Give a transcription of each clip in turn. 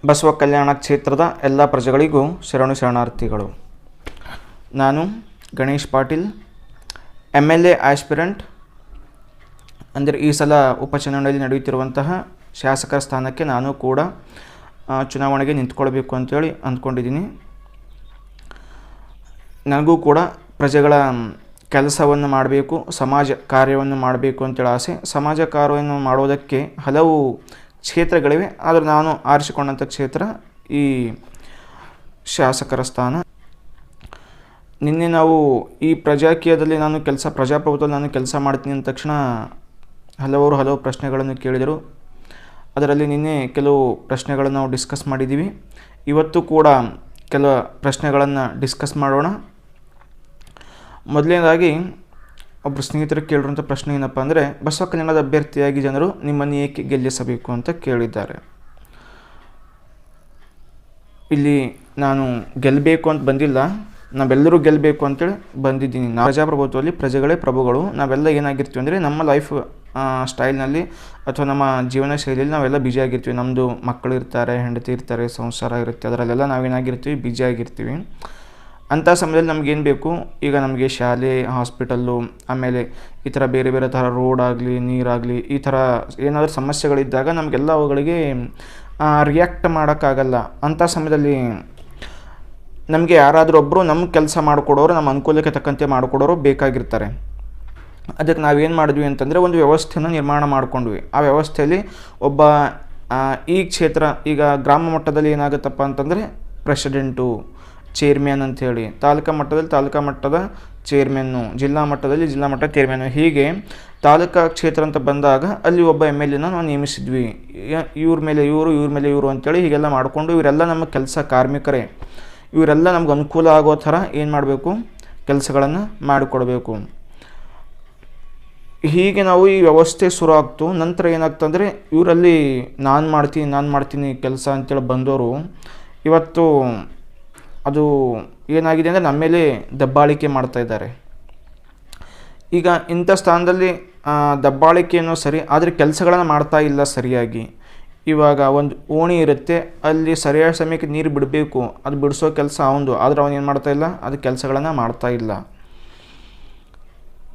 ಬಸವ ಕಲ್ಯಾಣ ಕ್ಷೇತ್ರದ ಎಲ್ಲ ಪ್ರಜೆಗಳಿಗೂ ಶರಣಾರ್ಥಿಗಳು. ನಾನು ಗಣೇಶ್ ಪಾಟೀಲ್, MLA ಆಸ್ಪಿರೆಂಟ್. ಅಂದರೆ ಈ ಸಲ ಉಪಚುನಾವಣೆಯಲ್ಲಿ ನಡೆಯುತ್ತಿರುವಂತಹ ಶಾಸಕರ ಸ್ಥಾನಕ್ಕೆ ನಾನು ಕೂಡ ಚುನಾವಣೆಗೆ ನಿಂತ್ಕೊಳ್ಬೇಕು ಅಂತೇಳಿ ಅಂದ್ಕೊಂಡಿದ್ದೀನಿ. ನನಗೂ ಕೂಡ ಪ್ರಜೆಗಳ ಕೆಲಸವನ್ನು ಮಾಡಬೇಕು, ಸಮಾಜ ಕಾರ್ಯವನ್ನು ಮಾಡಬೇಕು ಅಂತೇಳಿ ಆಸೆ. ಸಮಾಜ ಕಾರ್ಯವನ್ನು ಮಾಡೋದಕ್ಕೆ ಹಲವು ಕ್ಷೇತ್ರಗಳಿವೆ, ಆದರೆ ನಾನು ಆರಿಸಿಕೊಂಡಂಥ ಕ್ಷೇತ್ರ ಈ ಶಾಸಕರ ಸ್ಥಾನ. ನಿನ್ನೆ ನಾವು ಈ ಪ್ರಜಾಕೀಯದಲ್ಲಿ ಪ್ರಜಾಪ್ರಭುತ್ವದಲ್ಲಿ ನಾನು ಕೆಲಸ ಮಾಡ್ತೀನಿ ಅಂದ ತಕ್ಷಣ ಹಲವು ಪ್ರಶ್ನೆಗಳನ್ನು ಕೇಳಿದರು. ಅದರಲ್ಲಿ ನಿನ್ನೆ ಕೆಲವು ಪ್ರಶ್ನೆಗಳನ್ನು ನಾವು ಡಿಸ್ಕಸ್ ಮಾಡಿದ್ದೀವಿ. ಇವತ್ತು ಕೂಡ ಕೆಲವು ಪ್ರಶ್ನೆಗಳನ್ನು ಡಿಸ್ಕಸ್ ಮಾಡೋಣ. ಮೊದಲನೇದಾಗಿ ಒಬ್ಬರು ಸ್ನೇಹಿತರು ಕೇಳಿರುವಂಥ ಪ್ರಶ್ನೆ ಏನಪ್ಪ ಅಂದರೆ, ಬಸವ ಕಲ್ಯಾಣದ ಅಭ್ಯರ್ಥಿಯಾಗಿ ಜನರು ನಿಮ್ಮನ್ನು ಏಕೆ ಗೆಲ್ಲಿಸಬೇಕು ಅಂತ ಕೇಳಿದ್ದಾರೆ. ಇಲ್ಲಿ ನಾನು ಗೆಲ್ಲಬೇಕು ಅಂತ ಬಂದಿಲ್ಲ, ನಾವೆಲ್ಲರೂ ಗೆಲ್ಲಬೇಕು ಅಂತೇಳಿ ಬಂದಿದ್ದೀನಿ. ಪ್ರಜಾಪ್ರಭುತ್ವದಲ್ಲಿ ಪ್ರಜೆಗಳೇ ಪ್ರಭುಗಳು. ನಾವೆಲ್ಲ ಏನಾಗಿರ್ತೀವಿ ಅಂದರೆ ನಮ್ಮ ಲೈಫ್ ಸ್ಟೈಲ್ನಲ್ಲಿ ಅಥವಾ ನಮ್ಮ ಜೀವನ ಶೈಲಿಯಲ್ಲಿ ನಾವೆಲ್ಲ ಬ್ಯುಸಿ ಆಗಿರ್ತೀವಿ. ನಮ್ಮದು ಮಕ್ಕಳು ಇರ್ತಾರೆ, ಹೆಂಡತಿ ಇರ್ತಾರೆ, ಸಂಸಾರ ಇರುತ್ತೆ, ಅದರಲ್ಲೆಲ್ಲ ನಾವೇನಾಗಿರ್ತೀವಿ, ಬ್ಯುಸಿ ಆಗಿರ್ತೀವಿ. ಅಂಥ ಸಮಯದಲ್ಲಿ ನಮಗೇನು ಬೇಕು, ಈಗ ನಮಗೆ ಶಾಲೆ, ಹಾಸ್ಪಿಟಲ್ಲು, ಆಮೇಲೆ ಈ ಥರ ಬೇರೆ ಬೇರೆ ಥರ ರೋಡ್ ಆಗಲಿ, ನೀರಾಗಲಿ, ಈ ಥರ ಏನಾದರೂ ಸಮಸ್ಯೆಗಳಿದ್ದಾಗ ನಮಗೆಲ್ಲ ಅವುಗಳಿಗೆ ರಿಯಾಕ್ಟ್ ಮಾಡೋಕ್ಕಾಗಲ್ಲ. ಅಂಥ ಸಮಯದಲ್ಲಿ ನಮಗೆ ಯಾರಾದರೂ ಒಬ್ಬರು ನಮ್ಮ ಕೆಲಸ ಮಾಡಿಕೊಡೋರು, ನಮ್ಮ ಅನುಕೂಲಕ್ಕೆ ತಕ್ಕಂತೆ ಮಾಡಿಕೊಡೋರು ಬೇಕಾಗಿರ್ತಾರೆ. ಅದಕ್ಕೆ ನಾವೇನು ಮಾಡಿದ್ವಿ ಅಂತಂದರೆ ಒಂದು ವ್ಯವಸ್ಥೆಯನ್ನು ನಿರ್ಮಾಣ ಮಾಡ್ಕೊಂಡ್ವಿ. ಆ ವ್ಯವಸ್ಥೆಯಲ್ಲಿ ಒಬ್ಬ ಈ ಕ್ಷೇತ್ರ ಈಗ ಗ್ರಾಮ ಮಟ್ಟದಲ್ಲಿ ಏನಾಗುತ್ತಪ್ಪ ಅಂತಂದರೆ ಪ್ರೆಸಿಡೆಂಟು, ಚೇರ್ಮನ್ ಅಂಥೇಳಿ, ತಾಲೂಕಾ ಮಟ್ಟದಲ್ಲಿ ತಾಲೂಕಾ ಮಟ್ಟದ ಚೇರ್ಮನ್ನು, ಜಿಲ್ಲಾ ಮಟ್ಟದಲ್ಲಿ ಜಿಲ್ಲಾ ಮಟ್ಟದ ಚೇರ್ಮನ್ನು, ಹೀಗೆ ತಾಲೂಕಾ ಕ್ಷೇತ್ರ ಅಂತ ಬಂದಾಗ ಅಲ್ಲಿ ಒಬ್ಬ MLAನ ನಾವು ನೇಮಿಸಿದ್ವಿ. ಇವ್ರ ಮೇಲೆ ಇವರು ಅಂಥೇಳಿ ಹೀಗೆಲ್ಲ ಮಾಡಿಕೊಂಡು ಇವರೆಲ್ಲ ನಮ್ಮ ಕೆಲಸ ಕಾರ್ಮಿಕರೇ. ಇವರೆಲ್ಲ ನಮ್ಗೆ ಅನುಕೂಲ ಆಗೋ ಥರ ಏನು ಮಾಡಬೇಕು, ಕೆಲಸಗಳನ್ನು ಮಾಡಿಕೊಡ್ಬೇಕು. ಹೀಗೆ ನಾವು ಈ ವ್ಯವಸ್ಥೆ ಶುರು ಆಗ್ತು. ನಂತರ ಏನಾಗ್ತಂದರೆ ಇವರಲ್ಲಿ ನಾನು ಮಾಡ್ತೀನಿ ಕೆಲಸ ಅಂತೇಳಿ ಬಂದವರು ಇವತ್ತು ಅದು ಏನಾಗಿದೆ ಅಂದರೆ ನಮ್ಮ ಮೇಲೆ ದಬ್ಬಾಳಿಕೆ ಮಾಡ್ತಾಯಿದ್ದಾರೆ. ಈಗ ಇಂಥ ಸ್ಥಾನದಲ್ಲಿ ದಬ್ಬಾಳಿಕೆಯನ್ನು ಸರಿ, ಆದರೆ ಕೆಲಸಗಳನ್ನು ಮಾಡ್ತಾ ಇಲ್ಲ ಸರಿಯಾಗಿ. ಇವಾಗ ಒಂದು ಓಣಿ ಇರುತ್ತೆ, ಅಲ್ಲಿ ಸರಿಯಾದ ಸಮಯಕ್ಕೆ ನೀರು ಬಿಡಬೇಕು, ಅದು ಬಿಡಿಸೋ ಕೆಲಸ ಅವನದು, ಆದರೆ ಅವನು ಏನು ಮಾಡ್ತಾಯಿಲ್ಲ, ಅದು ಕೆಲಸಗಳನ್ನು ಮಾಡ್ತಾಯಿಲ್ಲ.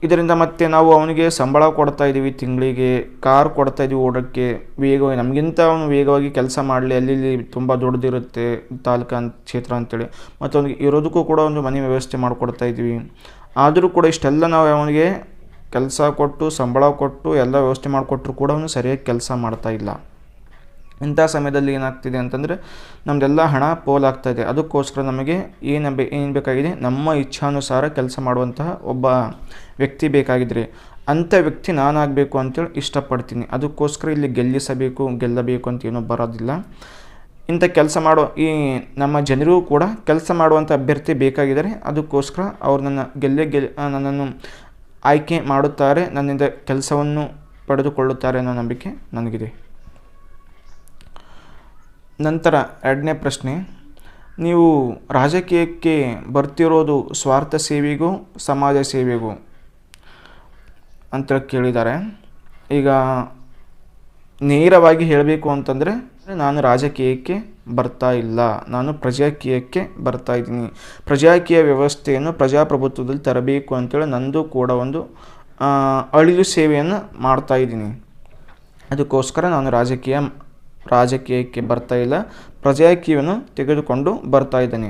ಇದರಿಂದ ಮತ್ತೆ ನಾವು ಅವನಿಗೆ ಸಂಬಳ ಕೊಡ್ತಾಯಿದ್ದೀವಿ, ತಿಂಗಳಿಗೆ ಕಾರ್ ಕೊಡ್ತಾಯಿದ್ದೀವಿ ಓಡೋಕ್ಕೆ ವೇಗವಾಗಿ, ನಮಗಿಂತ ಅವನು ವೇಗವಾಗಿ ಕೆಲಸ ಮಾಡಲಿ, ಅಲ್ಲಿ ತುಂಬ ದೊಡ್ಡದಿರುತ್ತೆ ತಾಲೂಕಾ ಕ್ಷೇತ್ರ ಅಂತೇಳಿ. ಮತ್ತು ಅವನಿಗೆ ಇರೋದಕ್ಕೂ ಕೂಡ ಒಂದು ಮನೆ ವ್ಯವಸ್ಥೆ ಮಾಡಿಕೊಡ್ತಾಯಿದ್ವಿ. ಆದರೂ ಕೂಡ ಇಷ್ಟೆಲ್ಲ ನಾವು ಅವನಿಗೆ ಕೆಲಸ ಕೊಟ್ಟು ಸಂಬಳ ಕೊಟ್ಟು ಎಲ್ಲ ವ್ಯವಸ್ಥೆ ಮಾಡಿಕೊಟ್ರು ಕೂಡ ಅವನು ಸರಿಯಾಗಿ ಕೆಲಸ ಮಾಡ್ತಾಯಿಲ್ಲ. ಇಂಥ ಸಮಯದಲ್ಲಿ ಏನಾಗ್ತಿದೆ ಅಂತಂದರೆ ನಮ್ಮದೆಲ್ಲ ಹಣ ಪೋಲಾಗ್ತಾಯಿದೆ. ಅದಕ್ಕೋಸ್ಕರ ನಮಗೆ ಏನು ಬೇಕಾಗಿದೆ, ನಮ್ಮ ಇಚ್ಛಾನುಸಾರ ಕೆಲಸ ಮಾಡುವಂತಹ ಒಬ್ಬ ವ್ಯಕ್ತಿ ಬೇಕಾಗಿದ್ದರೆ ಅಂಥ ವ್ಯಕ್ತಿ ನಾನಾಗಬೇಕು ಅಂತೇಳಿ ಇಷ್ಟಪಡ್ತೀನಿ. ಅದಕ್ಕೋಸ್ಕರ ಇಲ್ಲಿ ಗೆಲ್ಲಬೇಕು ಅಂತ ಏನೂ ಬರೋದಿಲ್ಲ. ಇಂಥ ಕೆಲಸ ಮಾಡೋ ಈ ನಮ್ಮ ಜನರಿಗೂ ಕೂಡ ಕೆಲಸ ಮಾಡುವಂಥ ಅಭ್ಯರ್ಥಿ ಬೇಕಾಗಿದ್ದಾರೆ. ಅದಕ್ಕೋಸ್ಕರ ಅವ್ರು ನನ್ನನ್ನು ಆಯ್ಕೆ ಮಾಡುತ್ತಾರೆ, ನನ್ನಿಂದ ಕೆಲಸವನ್ನು ಪಡೆದುಕೊಳ್ಳುತ್ತಾರೆ ಅನ್ನೋ ನಂಬಿಕೆ ನನಗಿದೆ. ನಂತರ ಎರಡನೇ ಪ್ರಶ್ನೆ, ನೀವು ರಾಜಕೀಯಕ್ಕೆ ಬರ್ತಿರೋದು ಸ್ವಾರ್ಥ ಸೇವೆಗೂ ಸಮಾಜ ಸೇವೆಗೂ ಅಂತ ಕೇಳಿದ್ದಾರೆ. ಈಗ ನೇರವಾಗಿ ಹೇಳಬೇಕು ಅಂತಂದರೆ ನಾನು ರಾಜಕೀಯಕ್ಕೆ ಬರ್ತಾ ಇಲ್ಲ, ನಾನು ಪ್ರಜಾಕೀಯಕ್ಕೆ ಬರ್ತಾ ಇದ್ದೀನಿ. ಪ್ರಜಾಕೀಯ ವ್ಯವಸ್ಥೆಯನ್ನು ಪ್ರಜಾಪ್ರಭುತ್ವದಲ್ಲಿ ತರಬೇಕು ಅಂತೇಳಿ ನಂದು ಕೂಡ ಒಂದು ಅಳಿಲು ಸೇವೆಯನ್ನು ಮಾಡ್ತಾಯಿದ್ದೀನಿ. ಅದಕ್ಕೋಸ್ಕರ ನಾನು ರಾಜಕೀಯಕ್ಕೆ ಬರ್ತಾ ಇಲ್ಲ, ಪ್ರಜಾಕೀಯವನ್ನು ತೆಗೆದುಕೊಂಡು ಬರ್ತಾ ಇದ್ದೇನೆ.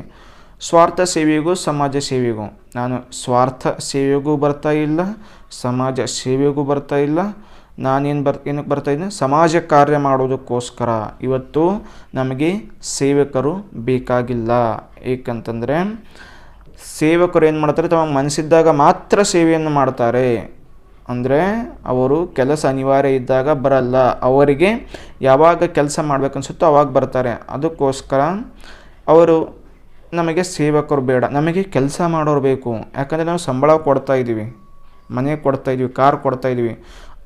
ಸ್ವಾರ್ಥ ಸೇವೆಗೂ ಸಮಾಜ ಸೇವೆಗೂ ನಾನು ಸ್ವಾರ್ಥ ಸೇವೆಗೂ ಬರ್ತಾ ಇಲ್ಲ, ಸಮಾಜ ಸೇವೆಗೂ ಬರ್ತಾ ಇಲ್ಲ. ಏನಕ್ಕೆ ಬರ್ತಾ ಇದ್ದೀನಿ, ಸಮಾಜ ಕಾರ್ಯ ಮಾಡೋದಕ್ಕೋಸ್ಕರ. ಇವತ್ತು ನಮಗೆ ಸೇವಕರು ಬೇಕಾಗಿಲ್ಲ. ಏಕೆಂತಂದರೆ ಸೇವಕರು ಏನು ಮಾಡ್ತಾರೆ, ತಮ್ಮ ಮನಸ್ಸಿದ್ದಾಗ ಮಾತ್ರ ಸೇವೆಯನ್ನು ಮಾಡ್ತಾರೆ. ಅಂದರೆ ಅವರು ಕೆಲಸ ಅನಿವಾರ್ಯ ಇದ್ದಾಗ ಬರಲ್ಲ, ಅವರಿಗೆ ಯಾವಾಗ ಕೆಲಸ ಮಾಡಬೇಕನ್ಸುತ್ತೋ ಅವಾಗ ಬರ್ತಾರೆ. ಅದಕ್ಕೋಸ್ಕರ ಅವರು ನಮಗೆ ಸೇವಕರು ಬೇಡ, ನಮಗೆ ಕೆಲಸ ಮಾಡೋರು ಬೇಕು. ಯಾಕಂದರೆ ನಾವು ಸಂಬಳ ಕೊಡ್ತಾಯಿದ್ದೀವಿ, ಮನೆ ಕೊಡ್ತಾಯಿದ್ದೀವಿ, ಕಾರ್ ಕೊಡ್ತಾಯಿದ್ದೀವಿ.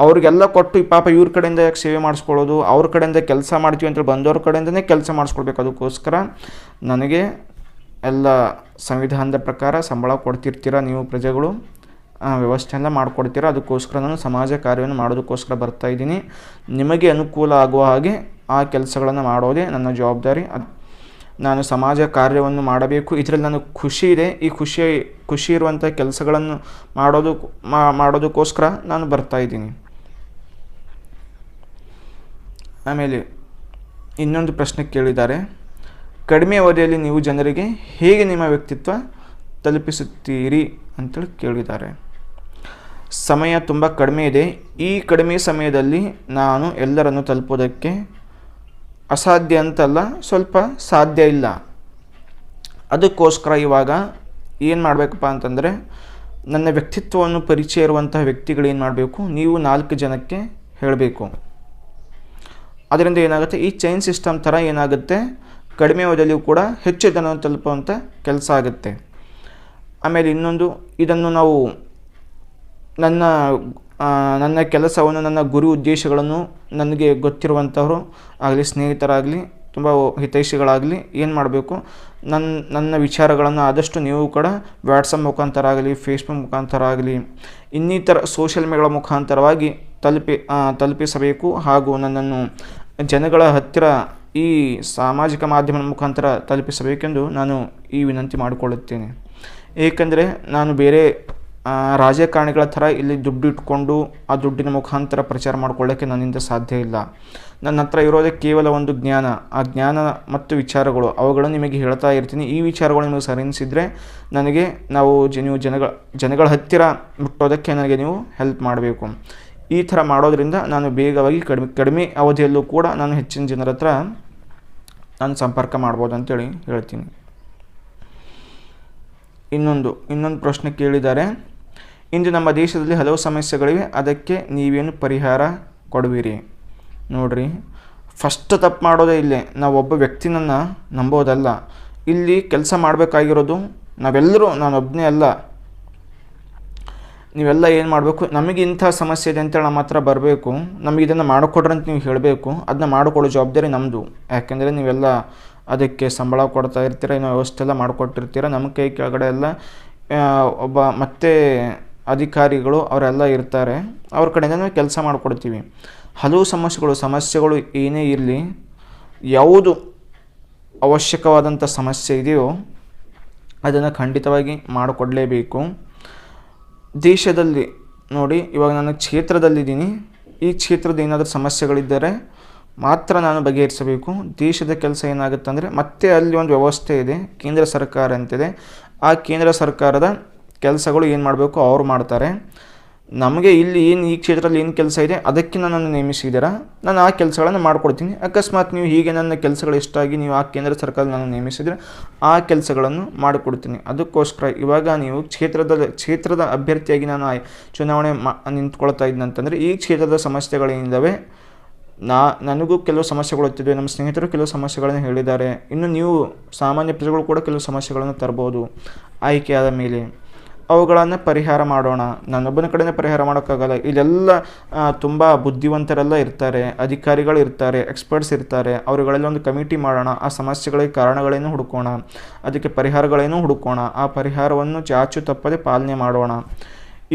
ಅವ್ರಿಗೆಲ್ಲ ಕೊಟ್ಟು ಪಾಪ ಇವ್ರ ಕಡೆಯಿಂದ ಯಾಕೆ ಸೇವೆ ಮಾಡಿಸ್ಕೊಳ್ಳೋದು, ಅವ್ರ ಕಡೆಯಿಂದ ಕೆಲಸ ಮಾಡ್ತೀವಿ ಅಂತೇಳಿ ಬಂದವ್ರ ಕಡೆಯಿಂದನೇ ಕೆಲಸ ಮಾಡಿಸ್ಕೊಳ್ಬೇಕು. ಅದಕ್ಕೋಸ್ಕರ ನನಗೆ ಎಲ್ಲ ಸಂವಿಧಾನದ ಪ್ರಕಾರ ಸಂಬಳ ಕೊಡ್ತಿರ್ತೀರ ನೀವು ಪ್ರಜೆಗಳು, ವ್ಯವಸ್ಥೆಯೆಲ್ಲ ಮಾಡಿಕೊಡ್ತೀರ. ಅದಕ್ಕೋಸ್ಕರ ನಾನು ಸಮಾಜ ಕಾರ್ಯವನ್ನು ಮಾಡೋದಕ್ಕೋಸ್ಕರ ಬರ್ತಾಯಿದ್ದೀನಿ. ನಿಮಗೆ ಅನುಕೂಲ ಆಗುವ ಹಾಗೆ ಆ ಕೆಲಸಗಳನ್ನು ಮಾಡೋದೇ ನನ್ನ ಜವಾಬ್ದಾರಿ. ನಾನು ಸಮಾಜ ಕಾರ್ಯವನ್ನು ಮಾಡಬೇಕು, ಇದರಲ್ಲಿ ನನಗೆ ಖುಷಿ ಇದೆ. ಈ ಖುಷಿ ಇರುವಂಥ ಕೆಲಸಗಳನ್ನು ಮಾಡೋದಕ್ಕೋಸ್ಕರ ನಾನು ಬರ್ತಾಯಿದ್ದೀನಿ. ಆಮೇಲೆ ಇನ್ನೊಂದು ಪ್ರಶ್ನೆ ಕೇಳಿದ್ದಾರೆ, ಕಡಿಮೆ ಅವಧಿಯಲ್ಲಿ ನೀವು ಜನರಿಗೆ ಹೇಗೆ ನಿಮ್ಮ ವ್ಯಕ್ತಿತ್ವ ತಲುಪಿಸುತ್ತೀರಿ ಅಂತೇಳಿ ಕೇಳಿದ್ದಾರೆ. ಸಮಯ ತುಂಬ ಕಡಿಮೆ ಇದೆ. ಈ ಕಡಿಮೆ ಸಮಯದಲ್ಲಿ ನಾನು ಎಲ್ಲರನ್ನು ತಲುಪೋದಕ್ಕೆ ಅಸಾಧ್ಯ ಅಂತಲ್ಲ, ಸ್ವಲ್ಪ ಸಾಧ್ಯ ಇಲ್ಲ. ಅದಕ್ಕೋಸ್ಕರ ಇವಾಗ ಏನು ಮಾಡಬೇಕಪ್ಪ ಅಂತಂದರೆ, ನನ್ನ ವ್ಯಕ್ತಿತ್ವವನ್ನು ಪರಿಚಯ ಇರುವಂತಹ ವ್ಯಕ್ತಿಗಳು ಏನು ಮಾಡಬೇಕು, ನೀವು 4 ಜನಕ್ಕೆ ಹೇಳಬೇಕು. ಅದರಿಂದ ಏನಾಗುತ್ತೆ, ಈ ಚೈನ್ ಸಿಸ್ಟಮ್ ಥರ ಏನಾಗುತ್ತೆ, ಕಡಿಮೆ ಅವಧಿಯಲ್ಲಿಯೂ ಕೂಡ ಹೆಚ್ಚು ಜನವನ್ನು ತಲುಪುವಂಥ ಕೆಲಸ ಆಗುತ್ತೆ. ಆಮೇಲೆ ಇನ್ನೊಂದು, ಇದನ್ನು ನಾವು ನನ್ನ ಕೆಲಸವನ್ನು, ನನ್ನ ಗುರಿ ಉದ್ದೇಶಗಳನ್ನು ನನಗೆ ಗೊತ್ತಿರುವಂಥವರು ಆಗಲಿ, ಸ್ನೇಹಿತರಾಗಲಿ, ತುಂಬ ಹಿತೈಷಿಗಳಾಗಲಿ ಏನು ಮಾಡಬೇಕು, ನನ್ನ ವಿಚಾರಗಳನ್ನು ಆದಷ್ಟು ನೀವು ಕೂಡ ವಾಟ್ಸಪ್ ಮುಖಾಂತರ ಆಗಲಿ, ಫೇಸ್ಬುಕ್ ಮುಖಾಂತರ ಆಗಲಿ, ಇನ್ನಿತರ ಸೋಷಿಯಲ್ ಮೀಡಿಯಾ ಮುಖಾಂತರವಾಗಿ ತಲುಪಿಸಬೇಕು. ಹಾಗೂ ನನ್ನನ್ನು ಜನಗಳ ಹತ್ತಿರ ಈ ಸಾಮಾಜಿಕ ಮಾಧ್ಯಮದ ಮುಖಾಂತರ ತಲುಪಿಸಬೇಕೆಂದು ನಾನು ಈ ವಿನಂತಿ ಮಾಡಿಕೊಳ್ಳುತ್ತೇನೆ. ಏಕೆಂದರೆ ನಾನು ಬೇರೆ ರಾಜಕಾರಣಿಗಳ ಥರ ಇಲ್ಲಿ ದುಡ್ಡು ಇಟ್ಕೊಂಡು ಆ ದುಡ್ಡಿನ ಮುಖಾಂತರ ಪ್ರಚಾರ ಮಾಡಿಕೊಳ್ಳೋಕ್ಕೆ ನನ್ನಿಂದ ಸಾಧ್ಯ ಇಲ್ಲ. ನನ್ನ ಹತ್ರ ಇರೋದೇ ಕೇವಲ ಒಂದು ಜ್ಞಾನ. ಆ ಜ್ಞಾನ ಮತ್ತು ವಿಚಾರಗಳು, ಅವುಗಳನ್ನು ನಿಮಗೆ ಹೇಳ್ತಾ ಇರ್ತೀನಿ. ಈ ವಿಚಾರಗಳು ನಿಮಗೆ ಸರಿ ಅನಿಸಿದರೆ ನೀವು ಜನಗಳ ಹತ್ತಿರ ಮುಟ್ಟೋದಕ್ಕೆ ನನಗೆ ನೀವು ಹೆಲ್ಪ್ ಮಾಡಬೇಕು. ಈ ಥರ ಮಾಡೋದ್ರಿಂದ ನಾನು ಬೇಗವಾಗಿ ಕಡಿಮೆ ಅವಧಿಯಲ್ಲೂ ಕೂಡ ನಾನು ಹೆಚ್ಚಿನ ಜನರ ಹತ್ರ ನಾನು ಸಂಪರ್ಕ ಮಾಡ್ಬೋದು ಅಂತೇಳಿ ಹೇಳ್ತೀನಿ. ಇನ್ನೊಂದು ಪ್ರಶ್ನೆ ಕೇಳಿದ್ದಾರೆ, ಇಂದು ನಮ್ಮ ದೇಶದಲ್ಲಿ ಹಲವು ಸಮಸ್ಯೆಗಳಿವೆ, ಅದಕ್ಕೆ ನೀವೇನು ಪರಿಹಾರ ಕೊಡುವಿರಿ? ನೋಡ್ರಿ, ಫಸ್ಟ್ ತಪ್ಪು ಮಾಡೋದೇ ಇಲ್ಲೇ. ನಾವು ಒಬ್ಬ ವ್ಯಕ್ತಿನನ್ನು ನಂಬೋದಲ್ಲ. ಇಲ್ಲಿ ಕೆಲಸ ಮಾಡಬೇಕಾಗಿರೋದು ನಾವೆಲ್ಲರೂ, ನಾನೊಬ್ಬನೇ ಅಲ್ಲ. ನೀವೆಲ್ಲ ಏನು ಮಾಡಬೇಕು, ನಮಗೆ ಇಂಥ ಸಮಸ್ಯೆ ಇದೆ ಅಂತೇಳಿ ನಮ್ಮ ಹತ್ರ ಬರಬೇಕು, ನಮಗೆ ಇದನ್ನು ಮಾಡಿಕೊಡ್ರಿ ಅಂತ ನೀವು ಹೇಳಬೇಕು. ಅದನ್ನ ಮಾಡಿಕೊಡೋ ಜವಾಬ್ದಾರಿ ನಮ್ಮದು. ಯಾಕೆಂದರೆ ನೀವೆಲ್ಲ ಅದಕ್ಕೆ ಸಂಬಳ ಕೊಡ್ತಾ ಇರ್ತೀರ, ಇನ್ನೂ ವ್ಯವಸ್ಥೆ ಎಲ್ಲ ಮಾಡಿಕೊಟ್ಟಿರ್ತೀರ. ನಮ್ಮ ಕೈ ಕೆಳಗಡೆ ಎಲ್ಲ ಮತ್ತೆ ಅಧಿಕಾರಿಗಳು ಅವರೆಲ್ಲ ಇರ್ತಾರೆ, ಅವ್ರ ಕಡೆಯಿಂದ ನಾವು ಕೆಲಸ ಮಾಡಿಕೊಡ್ತೀವಿ. ಹಲವು ಸಮಸ್ಯೆಗಳು ಏನೇ ಇರಲಿ, ಯಾವುದು ಅವಶ್ಯಕವಾದಂಥ ಸಮಸ್ಯೆ ಇದೆಯೋ ಅದನ್ನು ಖಂಡಿತವಾಗಿ ಮಾಡಿಕೊಡಲೇಬೇಕು. ದೇಶದಲ್ಲಿ ನೋಡಿ, ಇವಾಗ ನಾನು ಕ್ಷೇತ್ರದಲ್ಲಿದ್ದೀನಿ. ಈ ಕ್ಷೇತ್ರದ ಏನಾದರೂ ಸಮಸ್ಯೆಗಳಿದ್ದರೆ ಮಾತ್ರ ನಾನು ಬಗೆಹರಿಸಬೇಕು. ದೇಶದ ಕೆಲಸ ಏನಾಗುತ್ತೆ ಅಂದರೆ, ಮತ್ತೆ ಅಲ್ಲಿ ಒಂದು ವ್ಯವಸ್ಥೆ ಇದೆ, ಕೇಂದ್ರ ಸರ್ಕಾರ ಅಂತಿದೆ. ಆ ಕೇಂದ್ರ ಸರ್ಕಾರದ ಕೆಲಸಗಳು ಏನು ಮಾಡಬೇಕು ಅವ್ರು ಮಾಡ್ತಾರೆ. ನಮಗೆ ಇಲ್ಲಿ ಈ ಕ್ಷೇತ್ರದಲ್ಲಿ ಏನು ಕೆಲಸ ಇದೆ ಅದಕ್ಕೆ ನನ್ನನ್ನು ನೇಮಿಸಿದ್ದೀರಾ, ನಾನು ಆ ಕೆಲಸಗಳನ್ನು ಮಾಡಿಕೊಡ್ತೀನಿ. ಅಕಸ್ಮಾತ್ ನೀವು ಹೀಗೆ ನನ್ನ ಕೆಲಸಗಳು ಇಷ್ಟಾಗಿ ನೀವು ಆ ಕೇಂದ್ರ ಸರ್ಕಾರದ ನಾನು ನೇಮಿಸಿದರೆ ಆ ಕೆಲಸಗಳನ್ನು ಮಾಡಿಕೊಡ್ತೀನಿ. ಅದಕ್ಕೋಸ್ಕರ ಇವಾಗ ನೀವು ಕ್ಷೇತ್ರದ ಅಭ್ಯರ್ಥಿಯಾಗಿ ನಾನು ಚುನಾವಣೆ ನಿಂತ್ಕೊಳ್ತಾ ಇದ್ದಂತಂದರೆ, ಈ ಕ್ಷೇತ್ರದ ಸಮಸ್ಯೆಗಳೇನಿದ್ದಾವೆ, ನನಗೂ ಕೆಲವು ಸಮಸ್ಯೆಗಳು ಇರ್ತಿದ್ವಿ, ನಮ್ಮ ಸ್ನೇಹಿತರು ಕೆಲವು ಸಮಸ್ಯೆಗಳನ್ನು ಹೇಳಿದ್ದಾರೆ. ಇನ್ನು ನೀವು ಸಾಮಾನ್ಯ ಪ್ರಜೆಗಳು ಕೂಡ ಕೆಲವು ಸಮಸ್ಯೆಗಳನ್ನು ತರ್ಬೋದು ಆಯ್ಕೆಯಾದ ಮೇಲೆ. ಅವುಗಳನ್ನು ಪರಿಹಾರ ಮಾಡೋಣ. ನಾನೊಬ್ಬನ ಕಡೆನೇ ಪರಿಹಾರ ಮಾಡೋಕ್ಕಾಗಲ್ಲ. ಇಲ್ಲೆಲ್ಲ ತುಂಬ ಬುದ್ಧಿವಂತರೆಲ್ಲ ಇರ್ತಾರೆ, ಅಧಿಕಾರಿಗಳು ಇರ್ತಾರೆ, ಎಕ್ಸ್ಪರ್ಟ್ಸ್ ಇರ್ತಾರೆ. ಅವರುಗಳೆಲ್ಲ ಒಂದು ಕಮಿಟಿ ಮಾಡೋಣ, ಆ ಸಮಸ್ಯೆಗಳಿಗೆ ಕಾರಣಗಳೇನು ಹುಡುಕೋಣ, ಅದಕ್ಕೆ ಪರಿಹಾರಗಳೇನು ಹುಡುಕೋಣ, ಆ ಪರಿಹಾರವನ್ನು ಚಾಚು ತಪ್ಪದೆ ಪಾಲನೆ ಮಾಡೋಣ.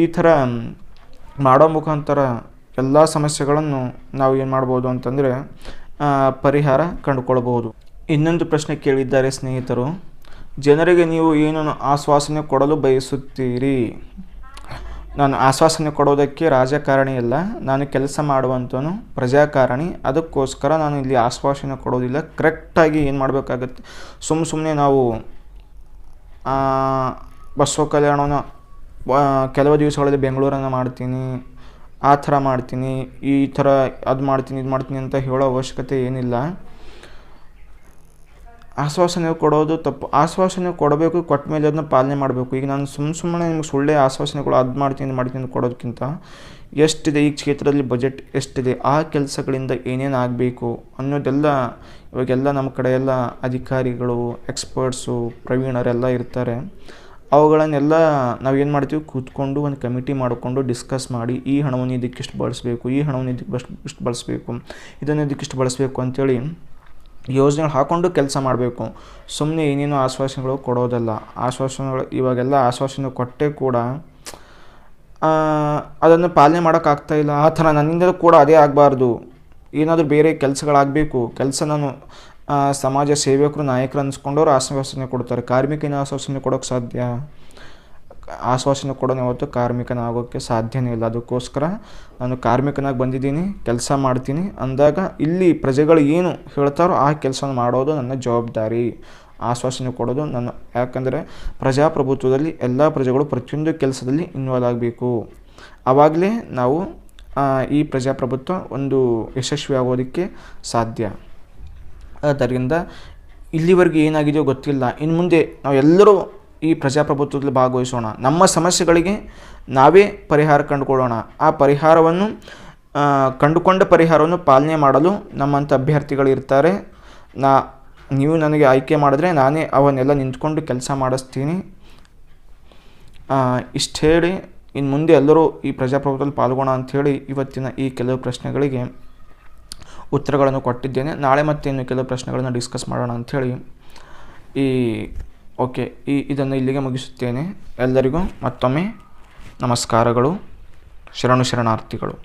ಈ ಥರ ಮಾಡೋ ಮುಖಾಂತರ ಎಲ್ಲ ಸಮಸ್ಯೆಗಳನ್ನು ನಾವು ಏನು ಮಾಡ್ಬೋದು ಅಂತಂದರೆ ಪರಿಹಾರ ಕಂಡುಕೊಳ್ಬೋದು. ಇನ್ನೊಂದು ಪ್ರಶ್ನೆ ಕೇಳಿದ್ದಾರೆ ಸ್ನೇಹಿತರು, ಜನರಿಗೆ ನೀವು ಏನನ್ನು ಆಶ್ವಾಸನೆ ಕೊಡಲು ಬಯಸುತ್ತೀರಿ? ನಾನು ಆಶ್ವಾಸನೆ ಕೊಡೋದಕ್ಕೆ ರಾಜಕಾರಣಿ ಅಲ್ಲ, ನಾನು ಕೆಲಸ ಮಾಡುವಂಥವನು ಪ್ರಜಾಕಾರಣಿ. ಅದಕ್ಕೋಸ್ಕರ ನಾನು ಇಲ್ಲಿ ಆಶ್ವಾಸನೆ ಕೊಡೋದಿಲ್ಲ. ಕರೆಕ್ಟಾಗಿ ಏನು ಮಾಡಬೇಕಾಗತ್ತೆ, ಸುಮ್ಮನೆ ನಾವು ಬಸವ ಕಲ್ಯಾಣವನ್ನು ಕೆಲವು ದಿವಸಗಳಲ್ಲಿ ಬೆಂಗಳೂರನ್ನು ಮಾಡ್ತೀನಿ, ಆ ಥರ ಮಾಡ್ತೀನಿ, ಈ ಥರ ಅದು ಮಾಡ್ತೀನಿ, ಇದು ಮಾಡ್ತೀನಿ ಅಂತ ಹೇಳೋ ಅವಶ್ಯಕತೆ ಏನಿಲ್ಲ. ಆಶ್ವಾಸನೆ ಕೊಡೋದು ತಪ್ಪು. ಆಶ್ವಾಸನೆ ಕೊಡಬೇಕು, ಕೊಟ್ಟ ಮೇಲೆ ಅದನ್ನ ಪಾಲನೆ ಮಾಡಬೇಕು. ಈಗ ನಾನು ಸುಮ್ಮನೆ ನಿಮ್ಗೆ ಸುಳ್ಳೆ ಆಶ್ವಾಸನೆಗಳು ಅದು ಮಾಡ್ತೀನಿ ಅಂತ ಕೊಡೋದಕ್ಕಿಂತ, ಎಷ್ಟಿದೆ ಈ ಕ್ಷೇತ್ರದಲ್ಲಿ ಬಜೆಟ್ ಎಷ್ಟಿದೆ, ಆ ಕೆಲಸಗಳಿಂದ ಏನೇನು ಆಗಬೇಕು ಅನ್ನೋದೆಲ್ಲ ಇವಾಗೆಲ್ಲ ನಮ್ಮ ಕಡೆ ಎಲ್ಲ ಅಧಿಕಾರಿಗಳು, ಎಕ್ಸ್ಪರ್ಟ್ಸು, ಪ್ರವೀಣರೆಲ್ಲ ಇರ್ತಾರೆ. ಅವುಗಳನ್ನೆಲ್ಲ ನಾವೇನು ಮಾಡ್ತೀವಿ, ಕೂತ್ಕೊಂಡು ಒಂದು ಕಮಿಟಿ ಮಾಡಿಕೊಂಡು ಡಿಸ್ಕಸ್ ಮಾಡಿ, ಈ ಹಣವನ್ನು ಇದಕ್ಕಿಷ್ಟು ಬಳಸಬೇಕು, ಈ ಹಣವನ್ನು ಇದಕ್ಕೆ ಬಳಸಬೇಕು, ಇದನ್ನು ಇದಕ್ಕಿಷ್ಟು ಬಳಸಬೇಕು ಅಂಥೇಳಿ ಯೋಜನೆಗಳು ಹಾಕ್ಕೊಂಡು ಕೆಲಸ ಮಾಡಬೇಕು. ಸುಮ್ಮನೆ ಏನೇನೋ ಆಶ್ವಾಸನೆಗಳು ಕೊಡೋದಲ್ಲ. ಇವಾಗೆಲ್ಲ ಆಶ್ವಾಸನೆ ಕೊಟ್ಟೇ ಕೂಡ ಅದನ್ನು ಪಾಲನೆ ಮಾಡೋಕ್ಕಾಗ್ತಾಯಿಲ್ಲ. ಆ ಥರ ನನ್ನಿಂದ ಕೂಡ ಅದೇ ಆಗಬಾರ್ದು. ಏನಾದರೂ ಬೇರೆ ಕೆಲಸಗಳಾಗಬೇಕು, ಕೆಲಸ ನಾನು ಸಮಾಜ ಸೇವಕರು ನಾಯಕರು ಅನ್ಸ್ಕೊಂಡವ್ರು ಆಶ್ವಾಸನೆ ಕೊಡ್ತಾರೆ. ಕಾರ್ಮಿಕನ ಆಶ್ವಾಸನೆ ಕೊಡೋಕ್ಕೆ ಸಾಧ್ಯ? ಆಶ್ವಾಸನೆ ಕೊಡೋನು ಯಾವತ್ತು ಕಾರ್ಮಿಕನಾಗೋಕ್ಕೆ ಸಾಧ್ಯನೇ ಇಲ್ಲ. ಅದಕ್ಕೋಸ್ಕರ ನಾನು ಕಾರ್ಮಿಕನಾಗಿ ಬಂದಿದ್ದೀನಿ, ಕೆಲಸ ಮಾಡ್ತೀನಿ ಅಂದಾಗ ಇಲ್ಲಿ ಪ್ರಜೆಗಳು ಏನು ಹೇಳ್ತಾರೋ ಆ ಕೆಲಸವನ್ನು ಮಾಡೋದು ನನ್ನ ಜವಾಬ್ದಾರಿ. ಆಶ್ವಾಸನೆ ಕೊಡೋದು ನನ್ನ, ಯಾಕಂದರೆ ಪ್ರಜಾಪ್ರಭುತ್ವದಲ್ಲಿ ಎಲ್ಲ ಪ್ರಜೆಗಳು ಪ್ರತಿಯೊಂದು ಕೆಲಸದಲ್ಲಿ ಇನ್ವಾಲ್ವ್ ಆಗಬೇಕು. ಆವಾಗಲೇ ನಾವು ಈ ಪ್ರಜಾಪ್ರಭುತ್ವ ಒಂದು ಯಶಸ್ವಿ ಆಗೋದಕ್ಕೆ ಸಾಧ್ಯ. ಆದ್ದರಿಂದ ಇಲ್ಲಿವರೆಗೆ ಏನಾಗಿದೆಯೋ ಗೊತ್ತಿಲ್ಲ, ಇನ್ನು ಮುಂದೆ ನಾವೆಲ್ಲರೂ ಈ ಪ್ರಜಾಪ್ರಭುತ್ವದಲ್ಲಿ ಭಾಗವಹಿಸೋಣ. ನಮ್ಮ ಸಮಸ್ಯೆಗಳಿಗೆ ನಾವೇ ಪರಿಹಾರ ಕಂಡುಕೊಳ್ಳೋಣ. ಆ ಪರಿಹಾರವನ್ನು ಕಂಡುಕೊಂಡ ಪರಿಹಾರವನ್ನು ಪಾಲನೆ ಮಾಡಲು ನಮ್ಮಂಥ ಅಭ್ಯರ್ಥಿಗಳು ಇರ್ತಾರೆ. ನೀವು ನನಗೆ ಆಯ್ಕೆ ಮಾಡಿದ್ರೆ ನಾನೇ ಅವನ್ನೆಲ್ಲ ನಿಂತ್ಕೊಂಡು ಕೆಲಸ ಮಾಡಿಸ್ತೀನಿ. ಇಷ್ಟು ಹೇಳಿ ಇನ್ನು ಮುಂದೆ ಎಲ್ಲರೂ ಈ ಪ್ರಜಾಪ್ರಭುತ್ವದಲ್ಲಿ ಪಾಲ್ಗೊಳ್ಳೋಣ ಅಂಥೇಳಿ ಇವತ್ತಿನ ಈ ಕೆಲವು ಪ್ರಶ್ನೆಗಳಿಗೆ ಉತ್ತರಗಳನ್ನು ಕೊಟ್ಟಿದ್ದೇನೆ. ನಾಳೆ ಮತ್ತೆ ಇನ್ನು ಕೆಲವು ಪ್ರಶ್ನೆಗಳನ್ನು ಡಿಸ್ಕಸ್ ಮಾಡೋಣ ಅಂಥೇಳಿ ಇದನ್ನು ಇಲ್ಲಿಗೆ ಮುಗಿಸುತ್ತೇನೆ. ಎಲ್ಲರಿಗೂ ಮತ್ತೊಮ್ಮೆ ನಮಸ್ಕಾರಗಳು, ಶರಣಾರ್ಥಿಗಳು.